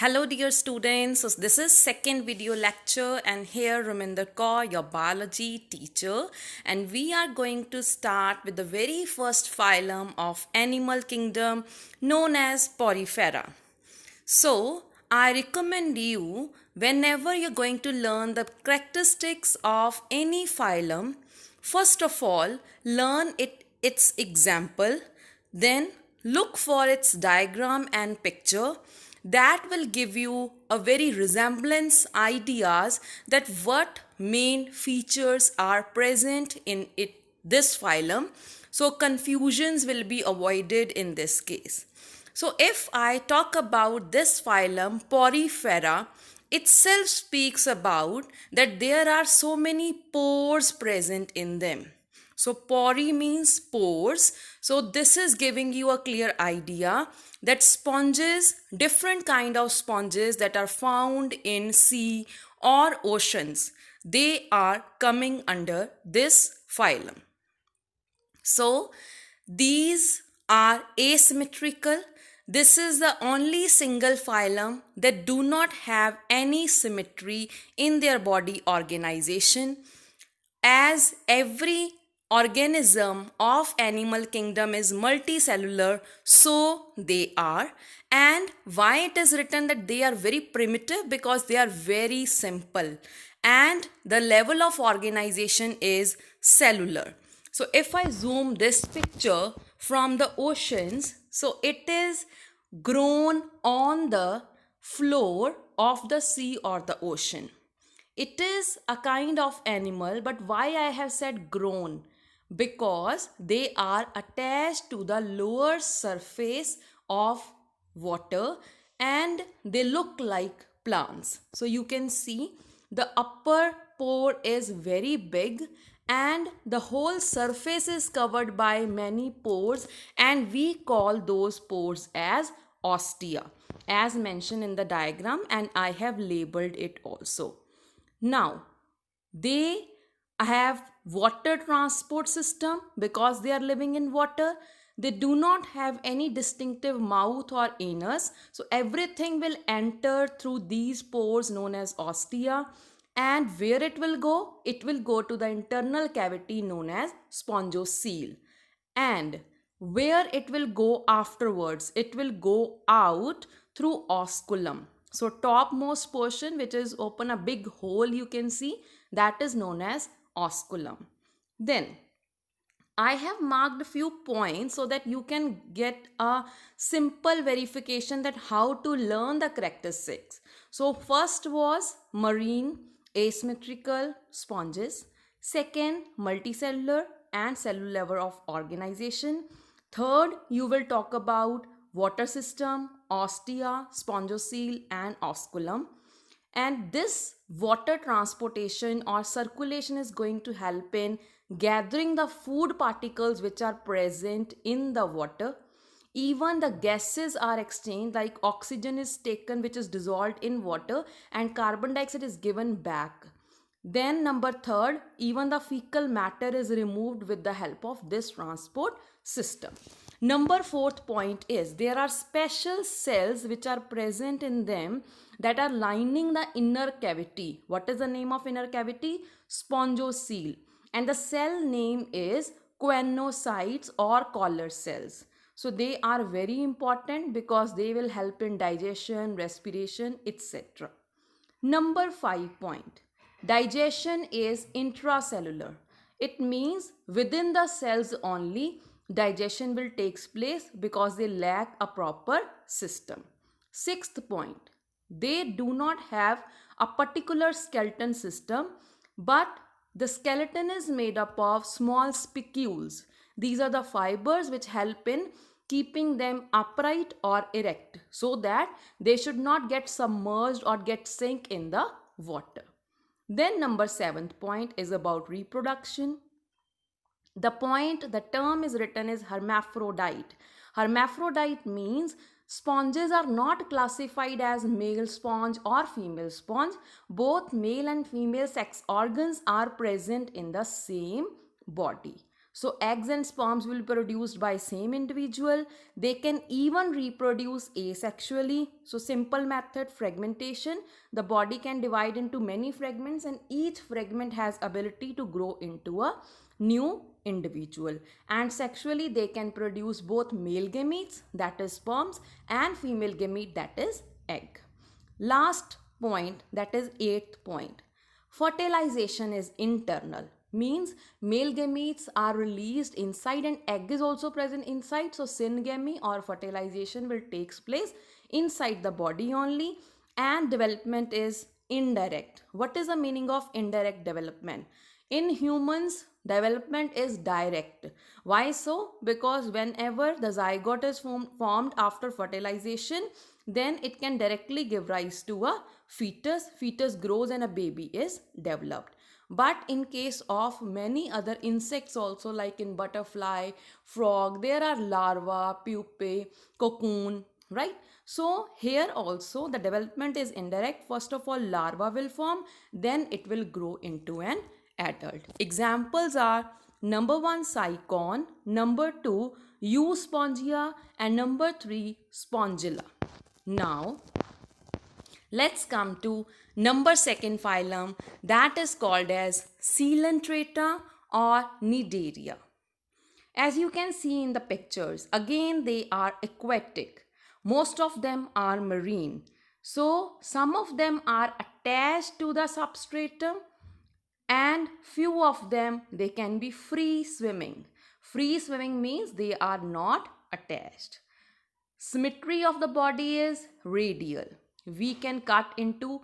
Hello dear students, so this is second video lecture and here Raminder Kaur, your biology teacher, and we are going to start with the very first phylum of animal kingdom known as Porifera. So I recommend you whenever you're going to learn the characteristics of any phylum, first of all learn its example, then look for its diagram and picture. That will give you a very resemblance ideas that what main features are present in this phylum, so confusions will be avoided in this case. So if I talk about this phylum Porifera, itself speaks about that there are so many pores present in them. So pori means pores. So this is giving you a clear idea that sponges, different kind of sponges that are found in sea or oceans, they are coming under this phylum. So these are asymmetrical. This is the only single phylum that do not have any symmetry in their body organization. As every organism of animal kingdom is multicellular, so they are. And why it is written that they are very primitive? Because they are very simple and the level of organization is cellular. So if I zoom this picture from the oceans, so it is grown on the floor of the sea or the ocean. It is a kind of animal, but why I have said grown? Because they are attached to the lower surface of water and they look like plants. So you can see the upper pore is very big and the whole surface is covered by many pores, and we call those pores as ostia, as mentioned in the diagram, and I have labeled it also. Now, they have water transport system because they are living in water. They do not have any distinctive mouth or anus. So everything will enter through these pores known as ostia. And where it will go? It will go to the internal cavity known as spongocoel. And where it will go afterwards? It will go out through osculum. So topmost portion which is open a big hole you can see, that is known as osculum. Then I have marked a few points so that you can get a simple verification that how to learn the characteristics. So first was marine asymmetrical sponges. Second, multicellular and cellular level of organization. Third, you will talk about water system, ostia, spongocoel and osculum. And this water transportation or circulation is going to help in gathering the food particles which are present in the water. Even the gases are exchanged, like oxygen is taken which is dissolved in water and carbon dioxide is given back. Then number third, even the fecal matter is removed with the help of this transport system. Number fourth point is there are special cells which are present in them that are lining the inner cavity. What is the name of inner cavity? Spongocoel. And the cell name is choanocytes or collar cells. So they are very important because they will help in digestion, respiration, etc. Number 5 point. Digestion is intracellular. It means within the cells only digestion will take place because they lack a proper system. Sixth point. They do not have a particular skeleton system, but the skeleton is made up of small spicules. These are the fibers which help in keeping them upright or erect so that they should not get submerged or get sink in the water. Then number 7th point is about reproduction. The term is written as hermaphrodite. Hermaphrodite means sponges are not classified as male sponge or female sponge. Both male and female sex organs are present in the same body. So eggs and sperms will be produced by same individual. They can even reproduce asexually. So simple method, fragmentation. The body can divide into many fragments and each fragment has ability to grow into a new individual. And sexually they can produce both male gametes, that is sperms, and female gamete, that is egg. Last point, that is eighth point. Fertilization is internal, means male gametes are released inside and egg is also present inside. So syngamy or fertilization will takes place inside the body only, and development is indirect. What is the meaning of indirect development? In humans, development is direct. Why so? Because whenever the zygote is formed after fertilization, then it can directly give rise to a fetus. Fetus grows and a baby is developed. But in case of many other insects also, like in butterfly, frog, there are larvae, pupae, cocoon, right? So here also the development is indirect. First of all, larva will form, then it will grow into an adult. Examples are number 1 cycon, number 2 euspongia, and number 3 spongilla. Now let's come to number 2nd phylum, that is called as Coelenterata or Cnidaria. As you can see in the pictures, again they are aquatic. Most of them are marine. So some of them are attached to the substratum and few of them they can be free swimming. Free swimming means they are not attached. Symmetry of the body is radial. We can cut into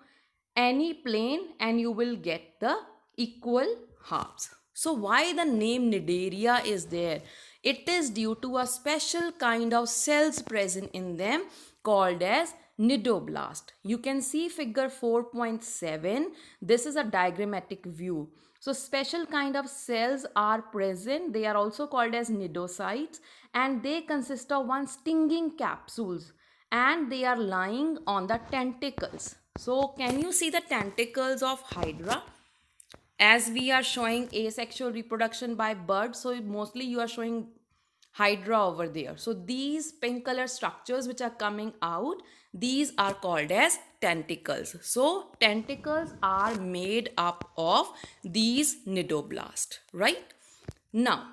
any plane and you will get the equal halves. So why the name Cnidaria is there? It is due to a special kind of cells present in them called as cnidoblast. You can see figure 4.7. This is a diagrammatic view. So special kind of cells are present. They are also called as cnidocytes and they consist of one stinging capsules and they are lying on the tentacles. So can you see the tentacles of Hydra? As we are showing asexual reproduction by birds, so mostly you are showing Hydra over there. So these pink color structures which are coming out, these are called as tentacles. So tentacles are made up of these cnidoblasts, right? Now,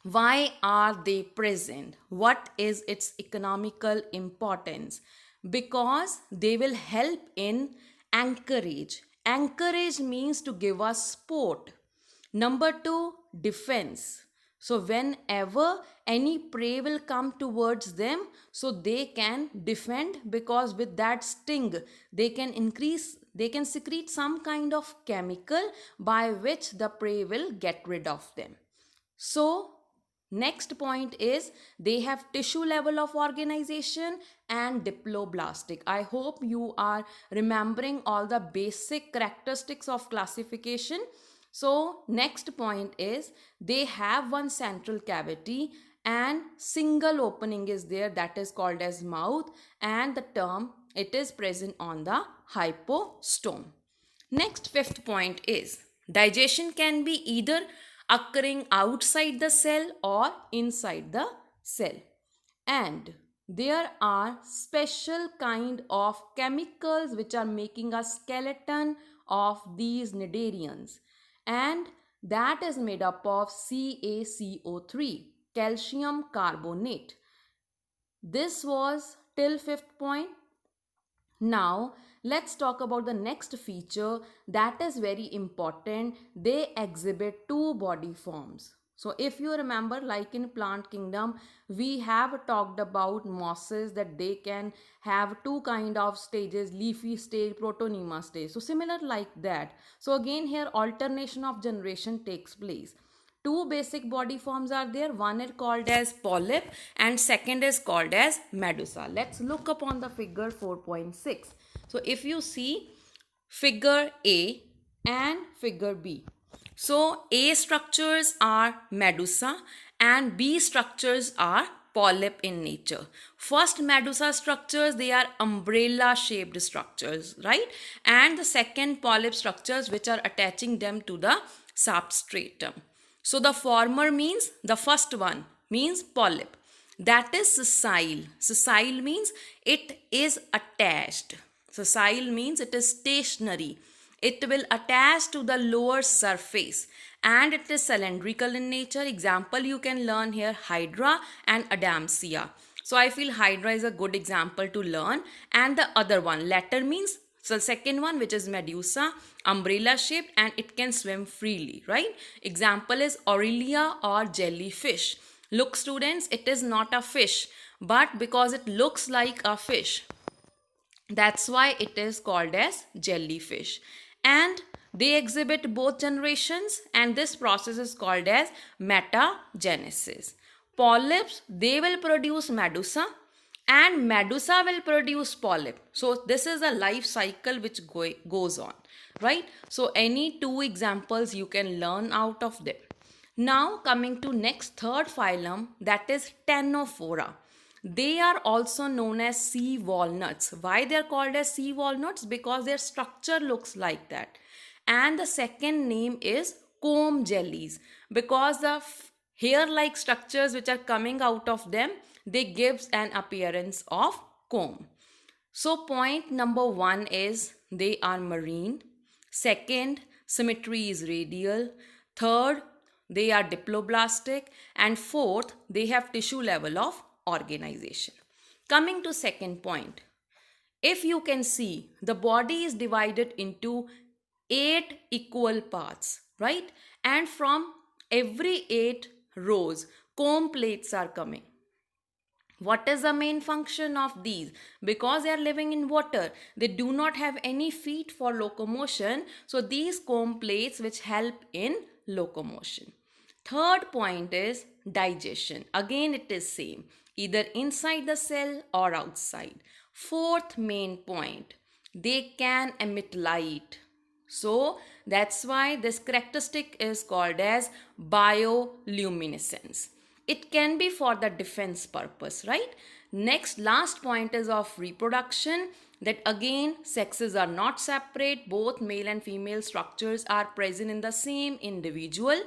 why are they present? What is its economical importance? Because they will help in anchorage. Anchorage means to give us support. Number 2, defense. So whenever any prey will come towards them, so they can defend, because with that sting they can secrete some kind of chemical by which the prey will get rid of them. So next point is they have tissue level of organization and diploblastic. I hope you are remembering all the basic characteristics of classification. So next point is they have one central cavity and single opening is there, that is called as mouth, and the term it is present on the hypostome. Next, 5th point is digestion can be either occurring outside the cell or inside the cell, and there are special kind of chemicals which are making a skeleton of these cnidarians, and that is made up of CaCO3, calcium carbonate. This was till 5th point. Now let's talk about the next feature that is very important. They exhibit 2 body forms. So if you remember, like in plant kingdom, we have talked about mosses that they can have 2 kind of stages, leafy stage, protonema stage. So similar like that. So again here alternation of generation takes place. 2 basic body forms are there. One is called as polyp and second is called as medusa. Let's look upon the figure 4.6. So if you see figure A and figure B. So A structures are medusa and B structures are polyp in nature. First medusa structures, they are umbrella shaped structures, right? And the second polyp structures which are attaching them to the substratum. So the former means the first one means polyp. That is sessile. Sessile means it is attached. Sessile means it is stationary. It will attach to the lower surface and it is cylindrical in nature. Example you can learn here, Hydra and Adamsia. So I feel Hydra is a good example to learn. And the other one, letter means, so the second one, which is Medusa, umbrella shaped and it can swim freely, right? Example is Aurelia or jellyfish. Look students, it is not a fish, but because it looks like a fish, that's why it is called as jellyfish. And they exhibit both generations and this process is called as metagenesis. Polyps, they will produce medusa and medusa will produce polyp. So this is a life cycle which goes on, right? So any two examples you can learn out of them. Now coming to next third phylum, that is Ctenophora. They are also known as sea walnuts. Why they are called as sea walnuts? Because their structure looks like that. And the second name is comb jellies because the hair-like structures which are coming out of them, they gives an appearance of comb. So point number one is they are marine. Second, symmetry is radial. Third, they are diploblastic. And fourth, they have tissue level of organization. Coming to second point, if you can see, the body is divided into 8 equal parts, right? And from every 8 rows, comb plates are coming. What is the main function of these? Because they are living in water, they do not have any feet for locomotion. So these comb plates which help in locomotion. Third point is digestion. Again it is same, either inside the cell or outside. Fourth main point, they can emit light. So that's why this characteristic is called as bioluminescence. It can be for the defense purpose, right? Next, last point is of reproduction, that again sexes are not separate, both male and female structures are present in the same individual.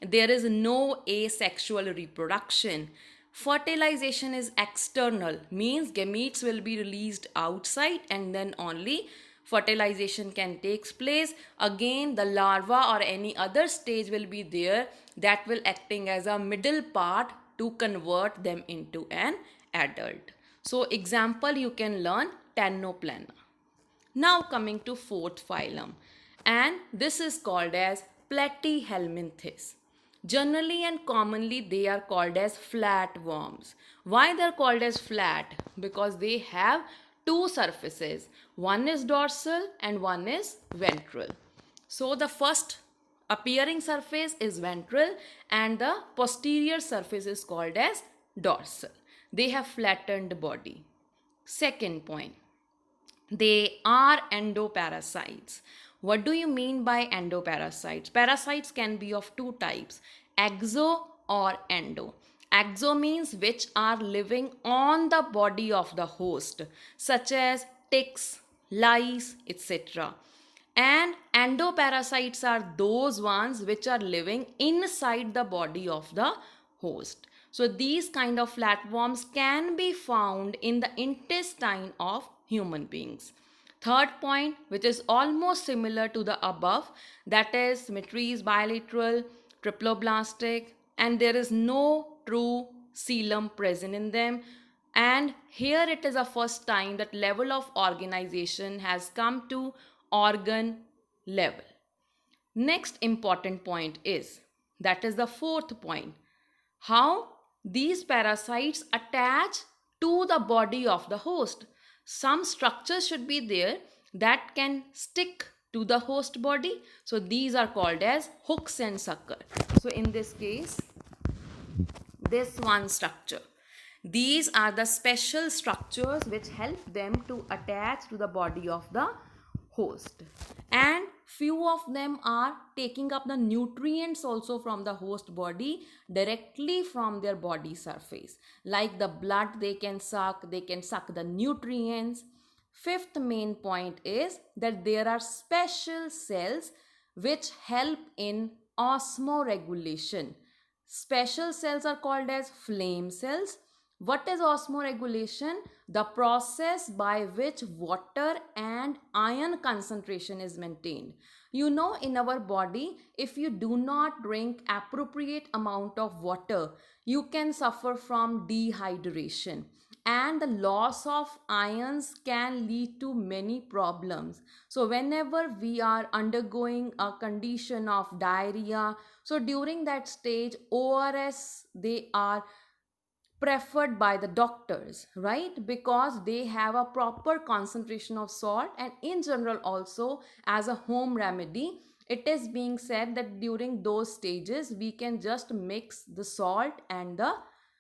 There is no asexual reproduction. Fertilization is external, means gametes will be released outside and then only fertilization can take place. Again, the larva or any other stage will be there that will acting as a middle part to convert them into an adult. So example you can learn Ctenoplana. Now coming to fourth phylum, and this is called as Platyhelminthes. Generally and commonly they are called as flatworms. Why they are called as flat? Because they have two surfaces. One is dorsal and one is ventral. So the first appearing surface is ventral and the posterior surface is called as dorsal. They have flattened body. Second point, they are endoparasites. What do you mean by endoparasites? Parasites can be of two types, exo or endo. Exo means which are living on the body of the host, such as ticks, lice, etc. And endoparasites are those ones which are living inside the body of the host. So these kind of flatworms can be found in the intestine of human beings. Third point, which is almost similar to the above, that is symmetry is bilateral, triploblastic, and there is no true coelom present in them. And here it is the first time that level of organization has come to organ level. Next important point is, that is the fourth point, how these parasites attach to the body of the host. Some structures should be there that can stick to the host body. So these are called as hooks and sucker. So in this case, this one structure. These are the special structures which help them to attach to the body of the host. And few of them are taking up the nutrients also from the host body directly from their body surface. Like the blood they can suck the nutrients. Fifth main point is that there are special cells which help in osmoregulation. Special cells are called as flame cells. What is osmoregulation? The process by which water and iron concentration is maintained. You know, in our body, if you do not drink appropriate amount of water, you can suffer from dehydration, and the loss of ions can lead to many problems. So whenever we are undergoing a condition of diarrhea, so during that stage, ORS, they are preferred by the doctors, right? Because they have a proper concentration of salt, and in general also as a home remedy, it is being said that during those stages we can just mix the salt and the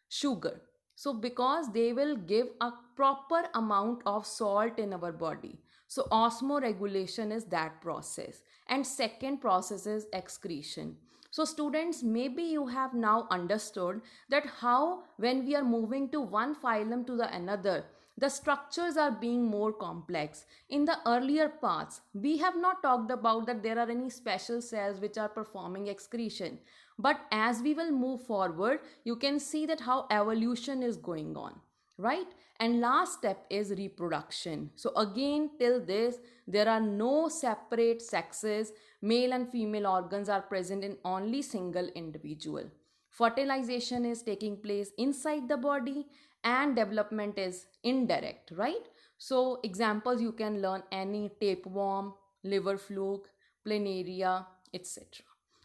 sugar. So because they will give a proper amount of salt in our body. So osmoregulation is that process. And second process is excretion. So students, maybe you have now understood that how when we are moving to one phylum to the another, the structures are being more complex. In the earlier parts, we have not talked about that there are any special cells which are performing excretion. But as we will move forward, you can see that how evolution is going on, right? And last step is reproduction. So again, till this, there are no separate sexes. Male and female organs are present in only single individual. Fertilization is taking place inside the body, and development is indirect, right? So examples you can learn any tapeworm, liver fluke, planaria, etc.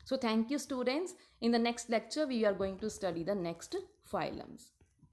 So thank you students. In the next lecture, we are going to study the next phylums.